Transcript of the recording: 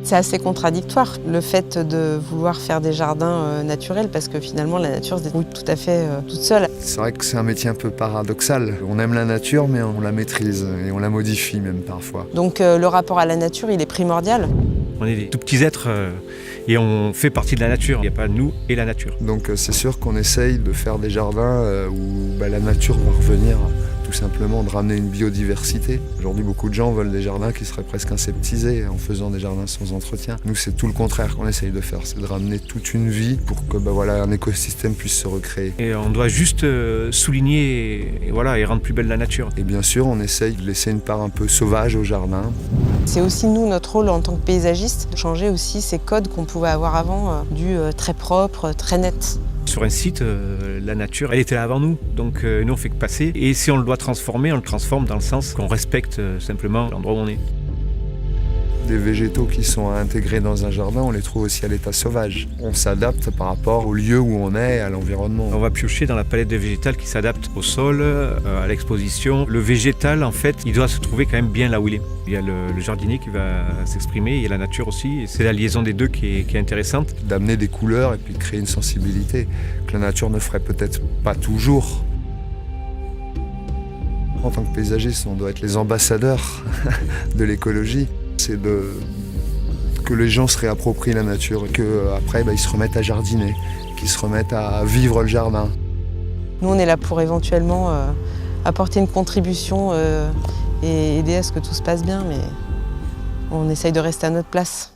C'est assez contradictoire, le fait de vouloir faire des jardins naturels, parce que finalement la nature se débrouille tout à fait toute seule. C'est vrai que c'est un métier un peu paradoxal. On aime la nature, mais on la maîtrise et on la modifie même parfois. Donc le rapport à la nature, il est primordial. On est des tout petits êtres et on fait partie de la nature. Il n'y a pas nous et la nature. Donc c'est sûr qu'on essaye de faire des jardins où la nature va revenir, tout simplement de ramener une biodiversité. Aujourd'hui, beaucoup de gens veulent des jardins qui seraient presque aseptisés en faisant des jardins sans entretien. Nous, c'est tout le contraire qu'on essaye de faire, c'est de ramener toute une vie pour que un écosystème puisse se recréer. Et on doit juste souligner et rendre plus belle la nature. Et bien sûr, on essaye de laisser une part un peu sauvage au jardin. C'est aussi nous, notre rôle en tant que paysagiste, de changer aussi ces codes qu'on pouvait avoir avant, du très propre, très net. Sur un site, la nature, elle était là avant nous, donc nous on fait que passer. Et si on le doit transformer, on le transforme dans le sens qu'on respecte simplement l'endroit où on est. Des végétaux qui sont intégrés dans un jardin, on les trouve aussi à l'état sauvage. On s'adapte par rapport au lieu où on est, à l'environnement. On va piocher dans la palette de végétal qui s'adapte au sol, à l'exposition. Le végétal, en fait, il doit se trouver quand même bien là où il est. Il y a le jardinier qui va s'exprimer, il y a la nature aussi. Et c'est la liaison des deux qui est intéressante. D'amener des couleurs et puis de créer une sensibilité que la nature ne ferait peut-être pas toujours. En tant que paysagiste, on doit être les ambassadeurs de l'écologie. C'est que les gens se réapproprient la nature, qu'après ils se remettent à jardiner, qu'ils se remettent à vivre le jardin. Nous, on est là pour éventuellement apporter une contribution et aider à ce que tout se passe bien, mais on essaye de rester à notre place.